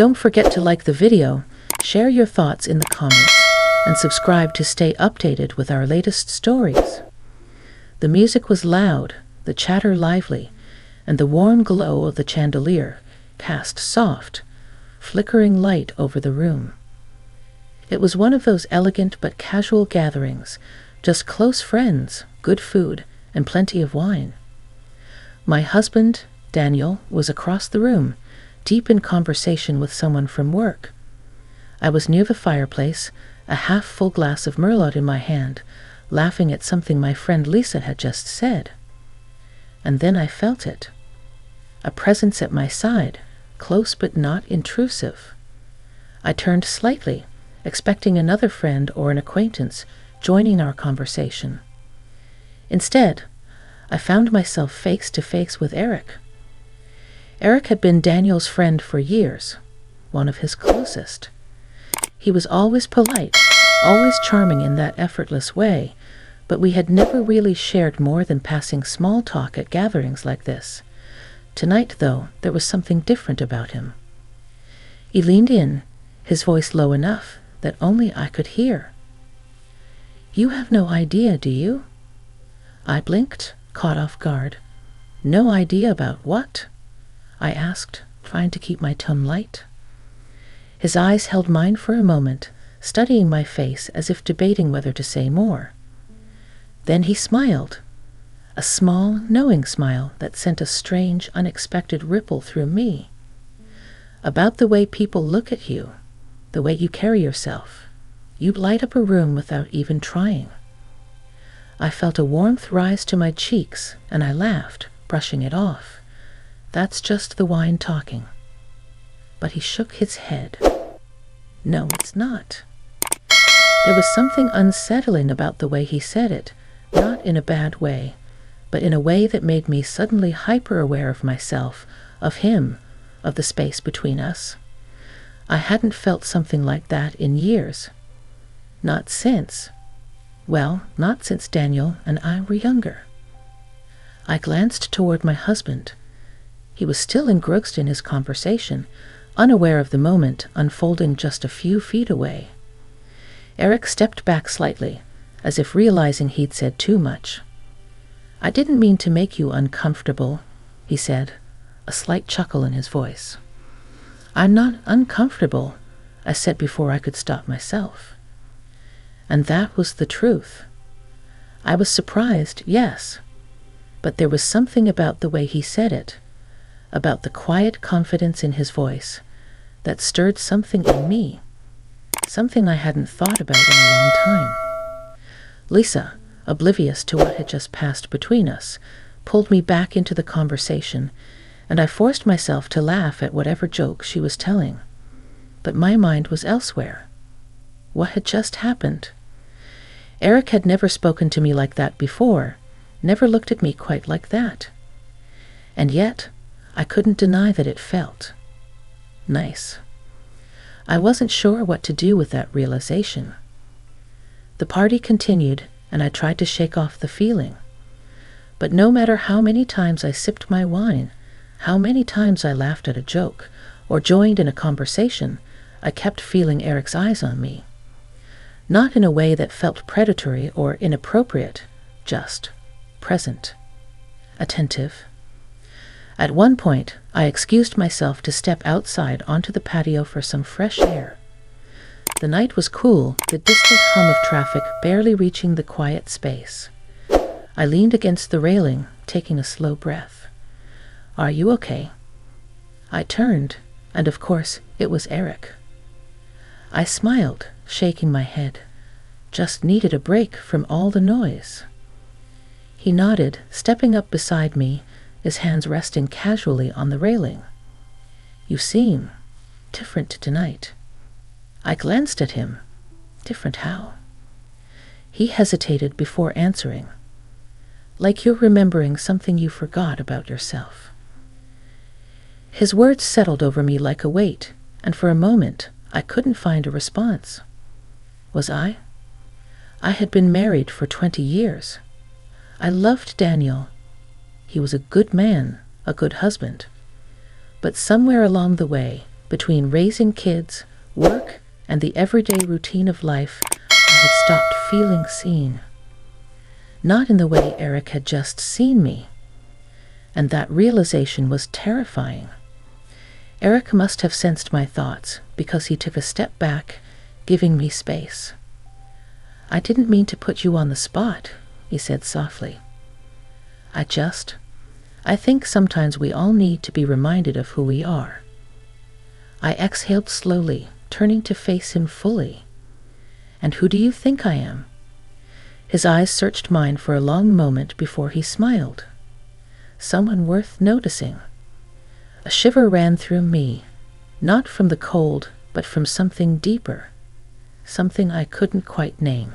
Don't forget to like the video, share your thoughts in the comments, and subscribe to stay updated with our latest stories. The music was loud, the chatter lively, and the warm glow of the chandelier cast soft, flickering light over the room. It was one of those elegant but casual gatherings, just close friends, good food, and plenty of wine. My husband, Daniel, was across the room, deep in conversation with someone from work. I was near the fireplace, a half-full glass of Merlot in my hand, laughing at something my friend Lisa had just said. And then I felt it. A presence at my side, close but not intrusive. I turned slightly, expecting another friend or an acquaintance joining our conversation. Instead, I found myself face to face with Eric. Eric had been Daniel's friend for years, one of his closest. He was always polite, always charming in that effortless way, but we had never really shared more than passing small talk at gatherings like this. Tonight, though, there was something different about him. He leaned in, his voice low enough that only I could hear. "You have no idea, do you?" I blinked, caught off guard. "No idea about what?" I asked, trying to keep my tone light. His eyes held mine for a moment, studying my face as if debating whether to say more. Then he smiled, a small, knowing smile that sent a strange, unexpected ripple through me. "About the way people look at you, the way you carry yourself. You light up a room without even trying." I felt a warmth rise to my cheeks, and I laughed, brushing it off. "That's just the wine talking." But he shook his head. "No, it's not." There was something unsettling about the way he said it, not in a bad way, but in a way that made me suddenly hyper-aware of myself, of him, of the space between us. I hadn't felt something like that in years. Not since Daniel and I were younger. I glanced toward my husband. He was still engrossed in his conversation, unaware of the moment unfolding just a few feet away. Eric stepped back slightly, as if realizing he'd said too much. "I didn't mean to make you uncomfortable," he said, a slight chuckle in his voice. "I'm not uncomfortable," I said before I could stop myself. And that was the truth. I was surprised, yes, but there was something about the way he said it, about the quiet confidence in his voice, that stirred something in me, something I hadn't thought about in a long time. Lisa, oblivious to what had just passed between us, pulled me back into the conversation, and I forced myself to laugh at whatever joke she was telling. But my mind was elsewhere. What had just happened? Eric had never spoken to me like that before, never looked at me quite like that. And yet, I couldn't deny that it felt nice. I wasn't sure what to do with that realization. The party continued, and I tried to shake off the feeling. But no matter how many times I sipped my wine, how many times I laughed at a joke, or joined in a conversation, I kept feeling Eric's eyes on me. Not in a way that felt predatory or inappropriate, just present, attentive. At one point, I excused myself to step outside onto the patio for some fresh air. The night was cool, the distant hum of traffic barely reaching the quiet space. I leaned against the railing, taking a slow breath. "Are you okay?" I turned, and of course, it was Eric. I smiled, shaking my head. Just needed a break from all the noise. He nodded, stepping up beside me, his hands resting casually on the railing. "You seem different tonight." I glanced at him. Different how? He hesitated before answering. "Like you're remembering something you forgot about yourself." His words settled over me like a weight, and for a moment I couldn't find a response. Was I? I had been married for 20 years. I loved Daniel. He was a good man, a good husband. But somewhere along the way, Between raising kids, work, and the everyday routine of life, I had stopped feeling seen. Not in the way Eric had just seen me. And that realization was terrifying. Eric must have sensed my thoughts because he took a step back, giving me space. "I didn't mean to put you on the spot," he said softly. I think sometimes we all need to be reminded of who we are." I exhaled slowly, turning to face him fully. "And who do you think I am?" His eyes searched mine for a long moment before he smiled. "Someone worth noticing." A shiver ran through me, not from the cold, but from something deeper, something I couldn't quite name.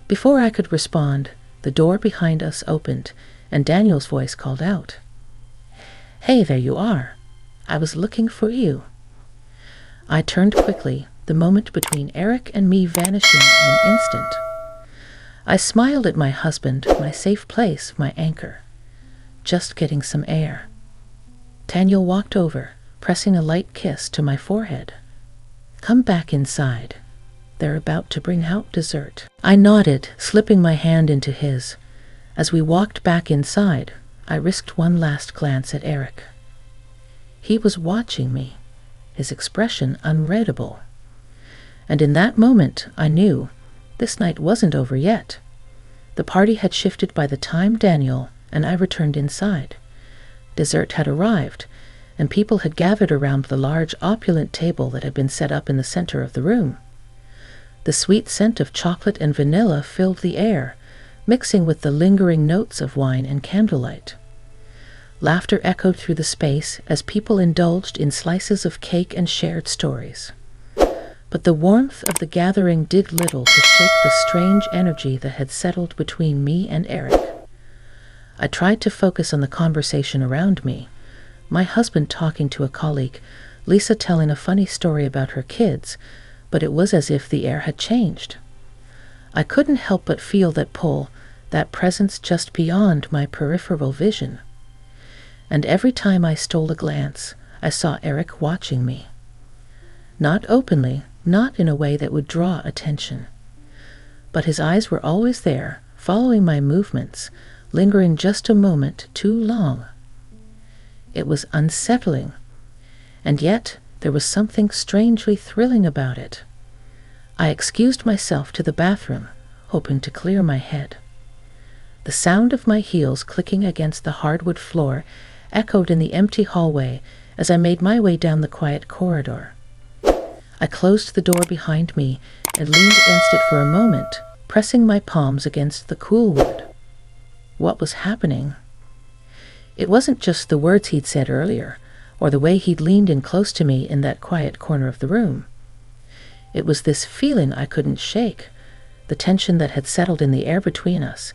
Before I could respond, the door behind us opened, and Daniel's voice called out, "Hey, there you are. I was looking for you." I turned quickly, the moment between Eric and me vanishing in an instant. I smiled at my husband, my safe place, my anchor. Just getting some air. Daniel walked over, pressing a light kiss to my forehead. "Come back inside. They're about to bring out dessert." I nodded, slipping my hand into his. As we walked back inside, I risked one last glance at Eric. He was watching me, his expression unreadable. And in that moment, I knew this night wasn't over yet. The party had shifted by the time Daniel and I returned inside. Dessert had arrived, and people had gathered around the large, opulent table that had been set up in the center of the room. The sweet scent of chocolate and vanilla filled the air, mixing with the lingering notes of wine and candlelight. Laughter echoed through the space as people indulged in slices of cake and shared stories. But the warmth of the gathering did little to shake the strange energy that had settled between me and Eric. I tried to focus on the conversation around me, my husband talking to a colleague, Lisa telling a funny story about her kids, but it was as if the air had changed. I couldn't help but feel that pull, that presence just beyond my peripheral vision. And every time I stole a glance, I saw Eric watching me. Not openly, not in a way that would draw attention. But his eyes were always there, following my movements, lingering just a moment too long. It was unsettling, and yet there was something strangely thrilling about it. I excused myself to the bathroom, hoping to clear my head. The sound of my heels clicking against the hardwood floor echoed in the empty hallway as I made my way down the quiet corridor. I closed the door behind me and leaned against it for a moment, pressing my palms against the cool wood. What was happening? It wasn't just the words he'd said earlier, or the way he'd leaned in close to me in that quiet corner of the room. It was this feeling I couldn't shake, the tension that had settled in the air between us,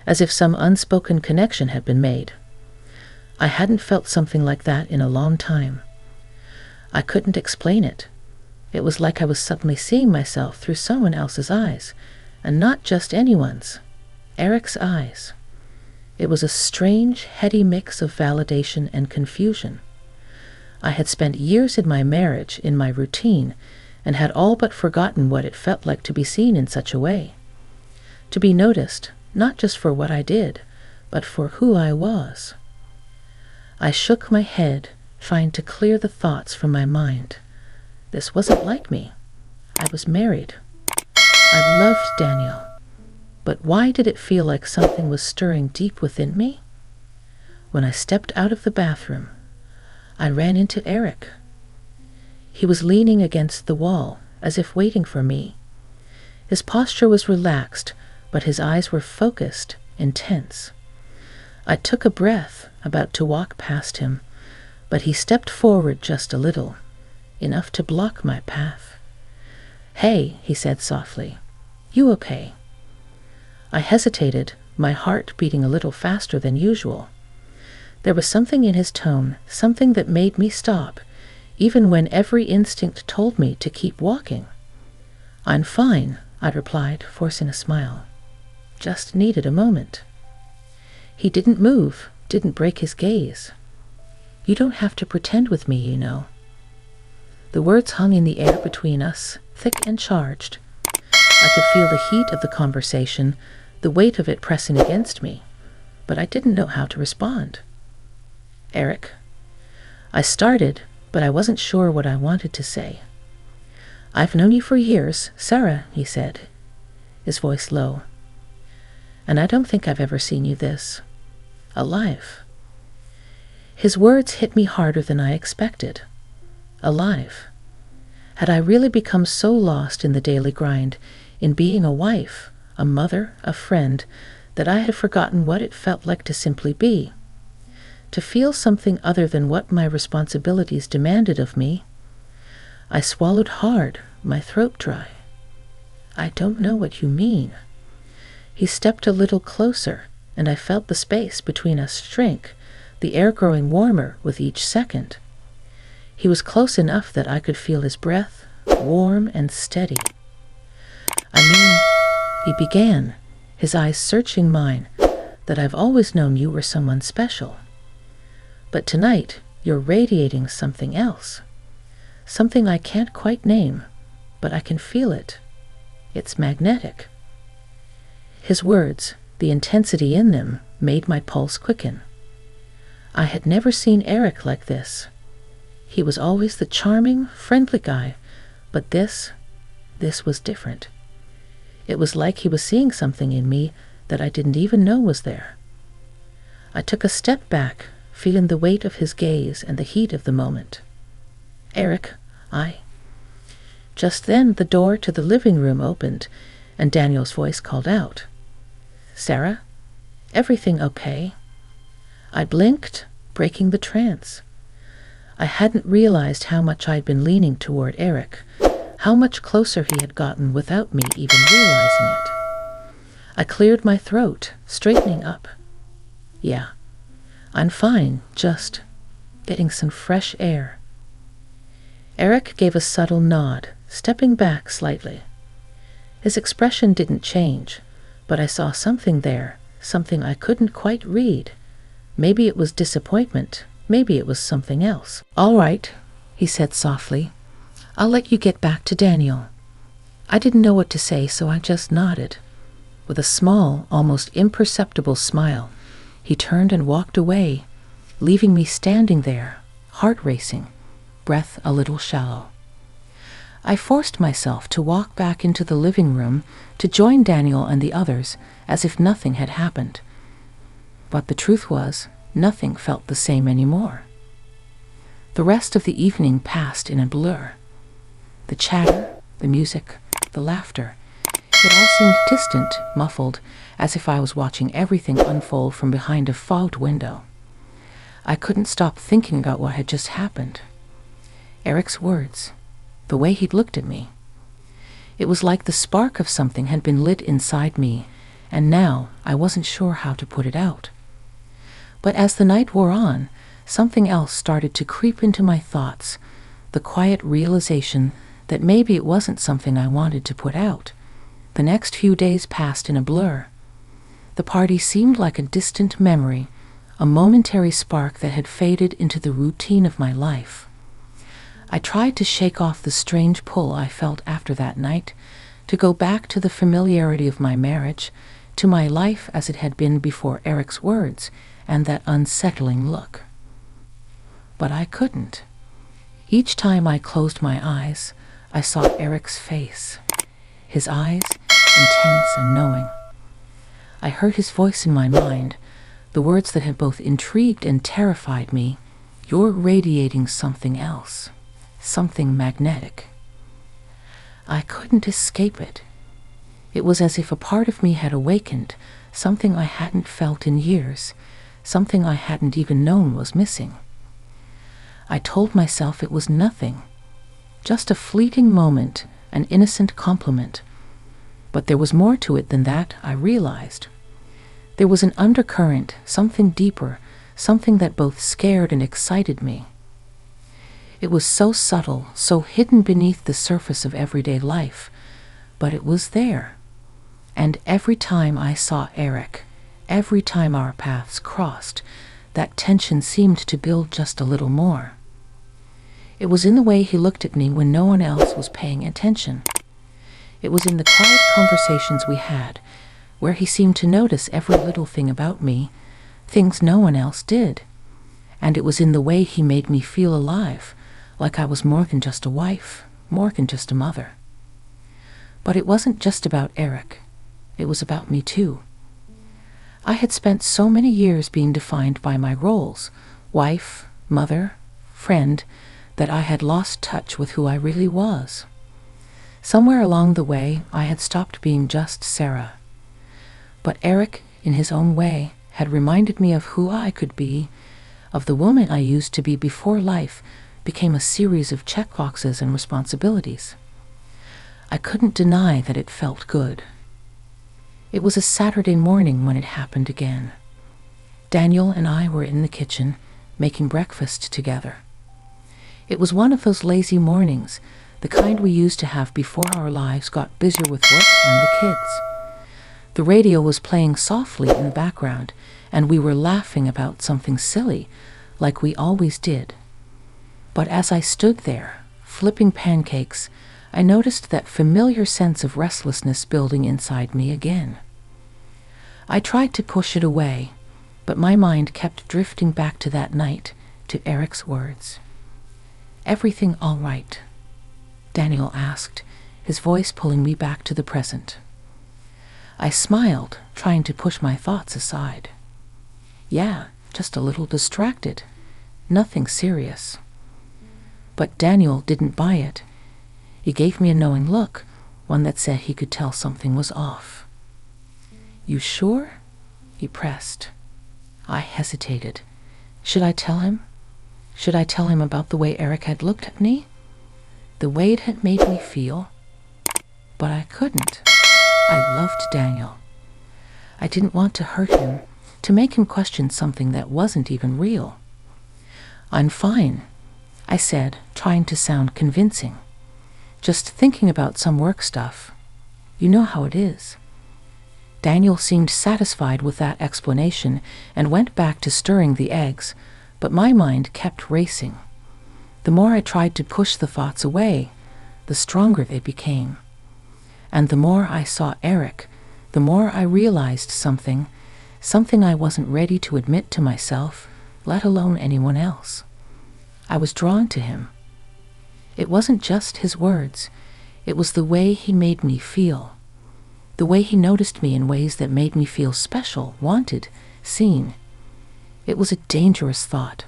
as if some unspoken connection had been made. I hadn't felt something like that in a long time. I couldn't explain it. It was like I was suddenly seeing myself through someone else's eyes, and not just anyone's. Eric's eyes. It was a strange, heady mix of validation and confusion. I had spent years in my marriage, in my routine, and had all but forgotten what it felt like to be seen in such a way. To be noticed, not just for what I did, but for who I was. I shook my head, trying to clear the thoughts from my mind. This wasn't like me. I was married. I loved Daniel. But why did it feel like something was stirring deep within me? When I stepped out of the bathroom, I ran into Eric. He was leaning against the wall, as if waiting for me. His posture was relaxed, but his eyes were focused, intense. I took a breath, about to walk past him, but he stepped forward just a little, enough to block my path. "Hey," he said softly. "You okay?" I hesitated, my heart beating a little faster than usual. There was something in his tone, something that made me stop, even when every instinct told me to keep walking. "I'm fine," I replied, forcing a smile. "Just needed a moment." He didn't move, didn't break his gaze. "You don't have to pretend with me, you know." The words hung in the air between us, thick and charged. I could feel the heat of the conversation, the weight of it pressing against me, but I didn't know how to respond. "Eric," I started, but I wasn't sure what I wanted to say. "I've known you for years, Sarah," he said, his voice low. "And I don't think I've ever seen you this alive." His words hit me harder than I expected. Alive. Had I really become so lost in the daily grind, in being a wife, a mother, a friend, that I had forgotten what it felt like to simply be? To feel something other than what my responsibilities demanded of me? I swallowed hard, my throat dry. "I don't know what you mean." He stepped a little closer, and I felt the space between us shrink, the air growing warmer with each second. He was close enough that I could feel his breath, warm and steady. "I mean," he began, his eyes searching mine, "that I've always known you were someone special. But tonight, you're radiating something else. Something I can't quite name, but I can feel it. It's magnetic." His words, the intensity in them, made my pulse quicken. I had never seen Eric like this. He was always the charming, friendly guy, but this was different. It was like he was seeing something in me that I didn't even know was there. I took a step back, feeling the weight of his gaze and the heat of the moment. "Eric, Just then the door to the living room opened, and Daniel's voice called out, "Sarah, everything okay?" I blinked, breaking the trance. I hadn't realized how much I'd been leaning toward Eric, how much closer he had gotten without me even realizing it. I cleared my throat, straightening up. "Yeah, I'm fine, just getting some fresh air." Eric gave a subtle nod, stepping back slightly. His expression didn't change, but I saw something there, something I couldn't quite read. Maybe it was disappointment, maybe it was something else. "All right," he said softly. "I'll let you get back to Daniel." I didn't know what to say, so I just nodded. With a small, almost imperceptible smile, he turned and walked away, leaving me standing there, heart racing, breath a little shallow. I forced myself to walk back into the living room to join Daniel and the others as if nothing had happened. But the truth was, nothing felt the same anymore. The rest of the evening passed in a blur. The chatter, the music, the laughter, it all seemed distant, muffled, as if I was watching everything unfold from behind a fogged window. I couldn't stop thinking about what had just happened. Eric's words, the way he'd looked at me. It was like the spark of something had been lit inside me, and now I wasn't sure how to put it out. But as the night wore on, something else started to creep into my thoughts, the quiet realization that maybe it wasn't something I wanted to put out. The next few days passed in a blur. The party seemed like a distant memory, a momentary spark that had faded into the routine of my life. I tried to shake off the strange pull I felt after that night, to go back to the familiarity of my marriage, to my life as it had been before Eric's words and that unsettling look. But I couldn't. Each time I closed my eyes, I saw Eric's face, his eyes intense and knowing. I heard his voice in my mind, the words that had both intrigued and terrified me. "You're radiating something else, something magnetic." I couldn't escape it. It was as if a part of me had awakened, something I hadn't felt in years, something I hadn't even known was missing. I told myself it was nothing, just a fleeting moment, an innocent compliment. But there was more to it than that, I realized. There was an undercurrent, something deeper, something that both scared and excited me. It was so subtle, so hidden beneath the surface of everyday life, but it was there. And every time I saw Eric, every time our paths crossed, that tension seemed to build just a little more. It was in the way he looked at me when no one else was paying attention. It was in the quiet conversations we had, where he seemed to notice every little thing about me, things no one else did. And it was in the way he made me feel alive, like I was more than just a wife, more than just a mother. But it wasn't just about Eric. It was about me too. I had spent so many years being defined by my roles, wife, mother, friend, that I had lost touch with who I really was. Somewhere along the way, I had stopped being just Sarah. But Eric, in his own way, had reminded me of who I could be, of the woman I used to be before life became a series of checkboxes and responsibilities. I couldn't deny that it felt good. It was a Saturday morning when it happened again. Daniel and I were in the kitchen, making breakfast together. It was one of those lazy mornings, the kind we used to have before our lives got busier with work and the kids. The radio was playing softly in the background, and we were laughing about something silly, like we always did. But as I stood there, flipping pancakes, I noticed that familiar sense of restlessness building inside me again. I tried to push it away, but my mind kept drifting back to that night, to Eric's words. "Everything all right?" Daniel asked, his voice pulling me back to the present. I smiled, trying to push my thoughts aside. "Yeah, just a little distracted. Nothing serious." But Daniel didn't buy it. He gave me a knowing look, one that said he could tell something was off. "You sure?" he pressed. I hesitated. Should I tell him? Should I tell him about the way Eric had looked at me? The way it had made me feel? But I couldn't. I loved Daniel. I didn't want to hurt him, to make him question something that wasn't even real. "I'm fine," I said, trying to sound convincing. "Just thinking about some work stuff. You know how it is." Daniel seemed satisfied with that explanation and went back to stirring the eggs, but my mind kept racing. The more I tried to push the thoughts away, the stronger they became. And the more I saw Eric, the more I realized something I wasn't ready to admit to myself, let alone anyone else. I was drawn to him. It wasn't just his words, it was the way he made me feel. The way he noticed me in ways that made me feel special, wanted, seen. It was a dangerous thought,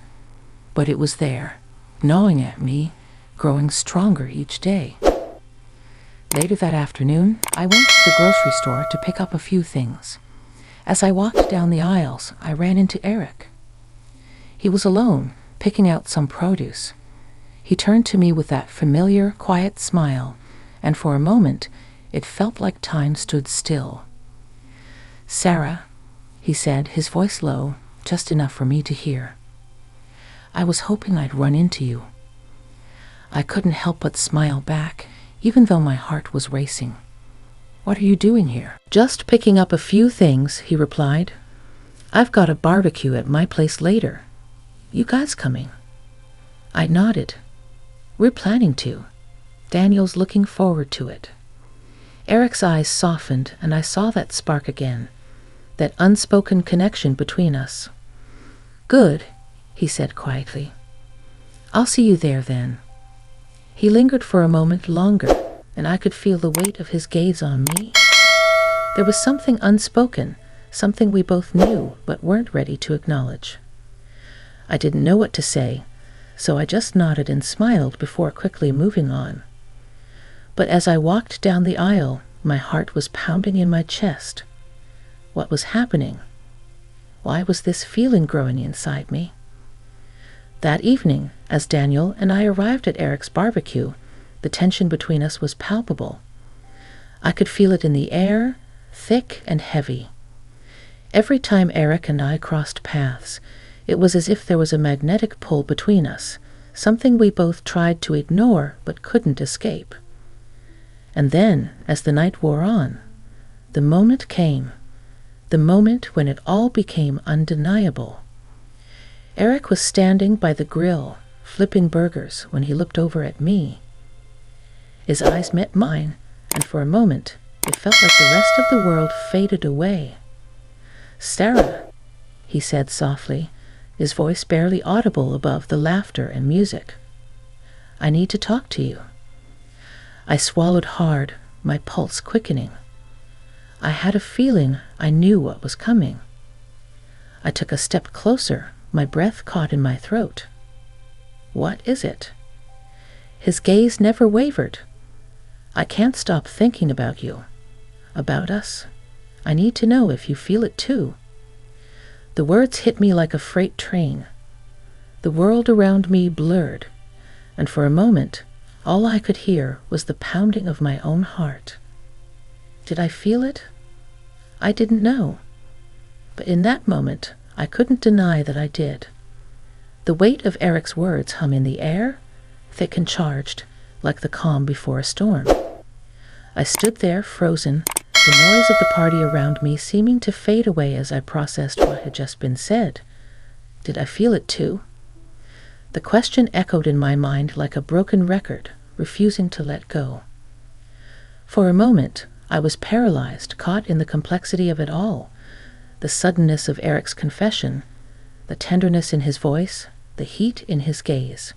but it was there, gnawing at me, growing stronger each day. Later that afternoon, I went to the grocery store to pick up a few things. As I walked down the aisles, I ran into Eric. He was alone, picking out some produce. He turned to me with that familiar, quiet smile, and for a moment, it felt like time stood still. "Sarah," he said, his voice low, just enough for me to hear. "I was hoping I'd run into you." I couldn't help but smile back, even though my heart was racing. "What are you doing here?" "Just picking up a few things," he replied. "I've got a barbecue at my place later. You guys coming?" I nodded. "We're planning to. Daniel's looking forward to it." Eric's eyes softened, and I saw that spark again, that unspoken connection between us. "Good," he said quietly. "I'll see you there then." He lingered for a moment longer, and I could feel the weight of his gaze on me. There was something unspoken, something we both knew but weren't ready to acknowledge. I didn't know what to say, so I just nodded and smiled before quickly moving on. But as I walked down the aisle, my heart was pounding in my chest. What was happening? Why was this feeling growing inside me? That evening, as Daniel and I arrived at Eric's barbecue, the tension between us was palpable. I could feel it in the air, thick and heavy. Every time Eric and I crossed paths, it was as if there was a magnetic pull between us, something we both tried to ignore but couldn't escape. And then, as the night wore on, the moment came, the moment when it all became undeniable. Eric was standing by the grill, flipping burgers when he looked over at me. His eyes met mine, and for a moment it felt like the rest of the world faded away. "Sarah," he said softly, his voice barely audible above the laughter and music. "I need to talk to you." I swallowed hard, my pulse quickening. I had a feeling I knew what was coming. I took a step closer, my breath caught in my throat. "What is it?" His gaze never wavered. "I can't stop thinking about you, about us. I need to know if you feel it too." The words hit me like a freight train. The world around me blurred, and for a moment, all I could hear was the pounding of my own heart. Did I feel it? I didn't know. But in that moment, I couldn't deny that I did. The weight of Eric's words hung in the air, thick and charged, like the calm before a storm. I stood there, frozen, the noise of the party around me seeming to fade away as I processed what had just been said. Did I feel it too? The question echoed in my mind like a broken record, refusing to let go. For a moment, I was paralyzed, caught in the complexity of it all. The suddenness of Eric's confession, the tenderness in his voice, the heat in his gaze.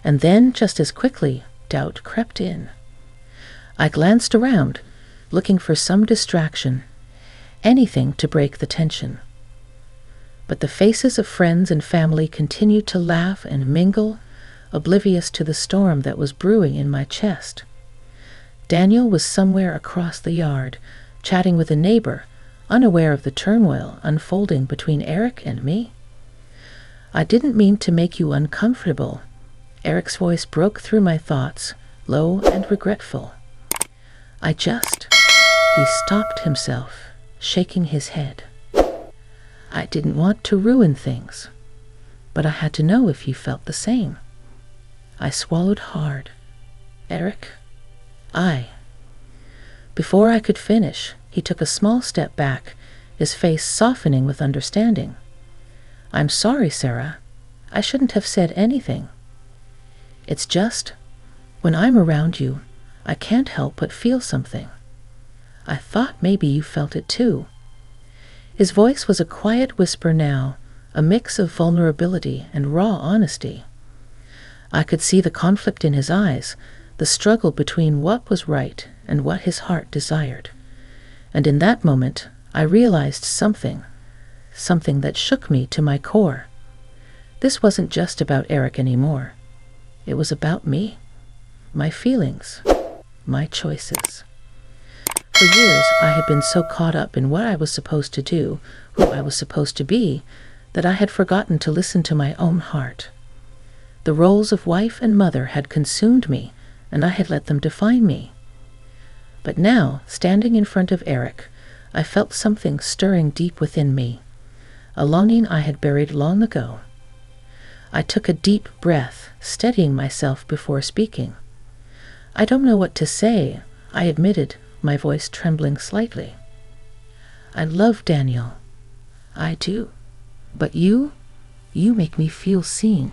And then, just as quickly, doubt crept in. I glanced around, looking for some distraction, anything to break the tension. But the faces of friends and family continued to laugh and mingle, oblivious to the storm that was brewing in my chest. Daniel was somewhere across the yard, chatting with a neighbor, unaware of the turmoil unfolding between Eric and me. "I didn't mean to make you uncomfortable." Eric's voice broke through my thoughts, low and regretful. He stopped himself, shaking his head. "I didn't want to ruin things, but I had to know if you felt the same." I swallowed hard. "Eric, Before I could finish, he took a small step back, his face softening with understanding. "I'm sorry, Sarah. I shouldn't have said anything. It's just, when I'm around you, I can't help but feel something. I thought maybe you felt it too." His voice was a quiet whisper now, a mix of vulnerability and raw honesty. I could see the conflict in his eyes, the struggle between what was right and what his heart desired. And in that moment, I realized something that shook me to my core. This wasn't just about Eric anymore. It was about me, my feelings, my choices. For years, I had been so caught up in what I was supposed to do, who I was supposed to be, that I had forgotten to listen to my own heart. The roles of wife and mother had consumed me, and I had let them define me. But now, standing in front of Eric, I felt something stirring deep within me, a longing I had buried long ago. I took a deep breath, steadying myself before speaking. "I don't know what to say," I admitted, my voice trembling slightly. "I love Daniel. I do. But you make me feel seen,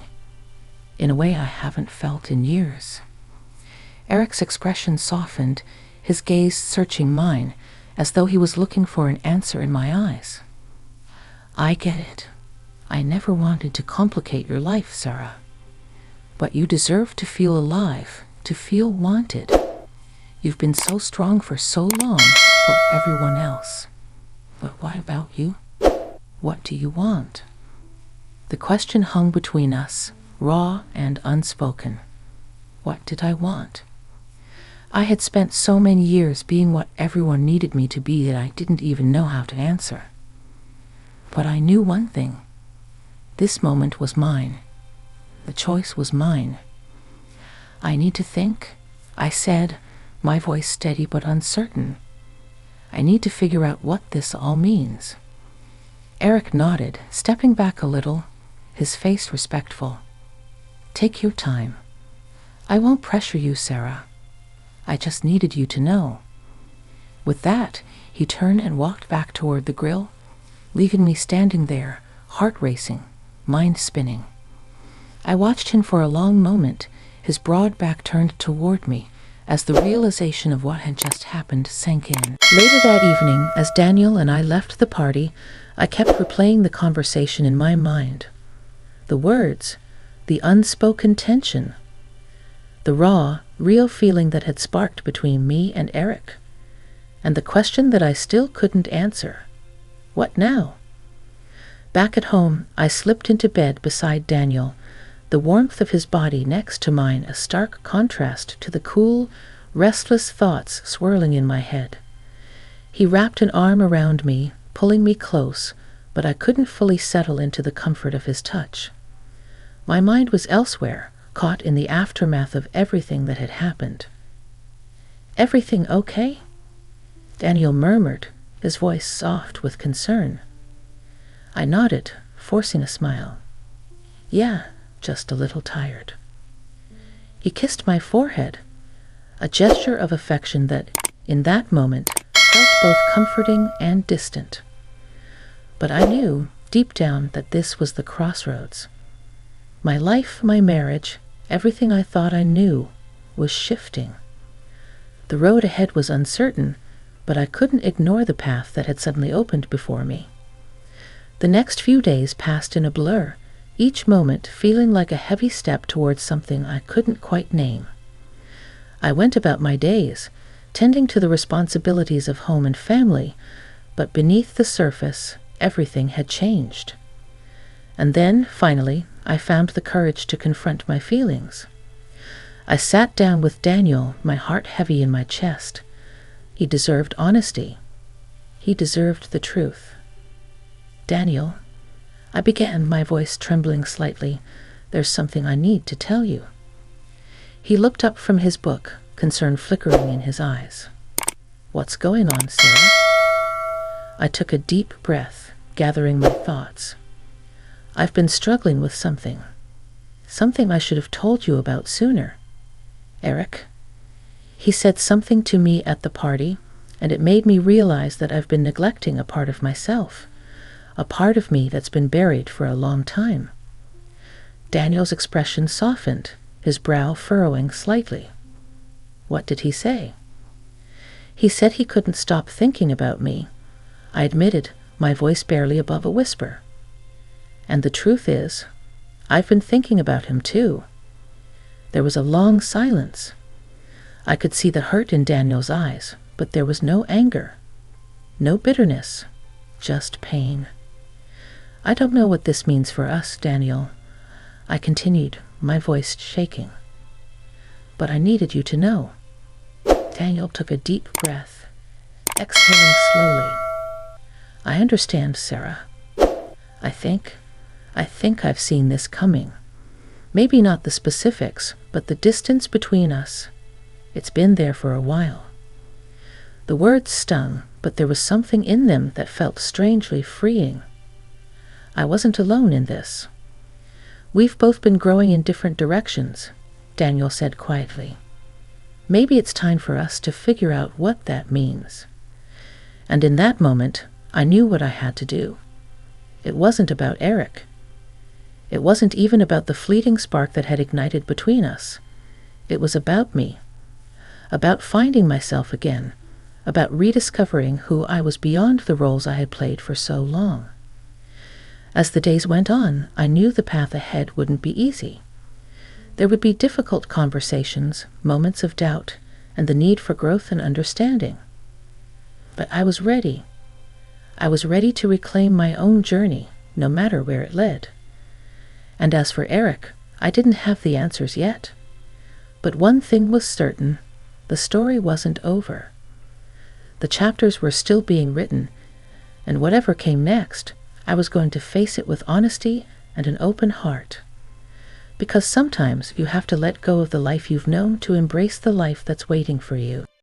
in a way I haven't felt in years." Eric's expression softened, his gaze searching mine, as though he was looking for an answer in my eyes. "I get it. I never wanted to complicate your life, Sarah. But you deserve to feel alive, to feel wanted. You've been so strong for so long for everyone else. But what about you? What do you want?" The question hung between us, raw and unspoken. What did I want? I had spent so many years being what everyone needed me to be that I didn't even know how to answer. But I knew one thing. This moment was mine. The choice was mine. "I need to think," I said, my voice steady but uncertain. "I need to figure out what this all means." Eric nodded, stepping back a little, his face respectful. "Take your time. I won't pressure you, Sarah. I just needed you to know." With that, he turned and walked back toward the grill, leaving me standing there, heart racing, mind spinning. I watched him for a long moment, his broad back turned toward me, as the realization of what had just happened sank in. Later that evening, as Daniel and I left the party, I kept replaying the conversation in my mind. The words, the unspoken tension, the raw, real feeling that had sparked between me and Eric, and the question that I still couldn't answer. What now? Back at home, I slipped into bed beside Daniel, the warmth of his body next to mine a stark contrast to the cool, restless thoughts swirling in my head. He wrapped an arm around me, pulling me close, but I couldn't fully settle into the comfort of his touch. My mind was elsewhere, caught in the aftermath of everything that had happened. "Everything okay?" Daniel murmured, his voice soft with concern. I nodded, forcing a smile. "Yeah, just a little tired." He kissed my forehead, a gesture of affection that, in that moment, felt both comforting and distant. But I knew, deep down, that this was the crossroads. My life, my marriage, everything I thought I knew, was shifting. The road ahead was uncertain, but I couldn't ignore the path that had suddenly opened before me. The next few days passed in a blur, each moment feeling like a heavy step towards something I couldn't quite name. I went about my days, tending to the responsibilities of home and family, but beneath the surface, everything had changed. And then, finally, I found the courage to confront my feelings. I sat down with Daniel, my heart heavy in my chest. He deserved honesty. He deserved the truth. "Daniel," I began, my voice trembling slightly, "there's something I need to tell you." He looked up from his book, concern flickering in his eyes. "What's going on, Sarah?" I took a deep breath, gathering my thoughts. "I've been struggling with something I should have told you about sooner. Eric, he said something to me at the party, and it made me realize that I've been neglecting a part of myself, a part of me that's been buried for a long time." Daniel's expression softened, his brow furrowing slightly. "What did he say?" "He said he couldn't stop thinking about me," I admitted, my voice barely above a whisper. "And the truth is, I've been thinking about him too." There was a long silence. I could see the hurt in Daniel's eyes, but there was no anger, no bitterness, just pain. "I don't know what this means for us, Daniel," I continued, my voice shaking. "But I needed you to know." Daniel took a deep breath, exhaling slowly. "I understand, Sarah. I think I've seen this coming. Maybe not the specifics, but the distance between us. It's been there for a while." The words stung, but there was something in them that felt strangely freeing. I wasn't alone in this. "We've both been growing in different directions," Daniel said quietly. "Maybe it's time for us to figure out what that means." And in that moment, I knew what I had to do. It wasn't about Eric. It wasn't even about the fleeting spark that had ignited between us. It was about me, about finding myself again, about rediscovering who I was beyond the roles I had played for so long. As the days went on, I knew the path ahead wouldn't be easy. There would be difficult conversations, moments of doubt, and the need for growth and understanding. But I was ready. I was ready to reclaim my own journey, no matter where it led. And as for Eric, I didn't have the answers yet. But one thing was certain, the story wasn't over. The chapters were still being written, and whatever came next, I was going to face it with honesty and an open heart. Because sometimes you have to let go of the life you've known to embrace the life that's waiting for you.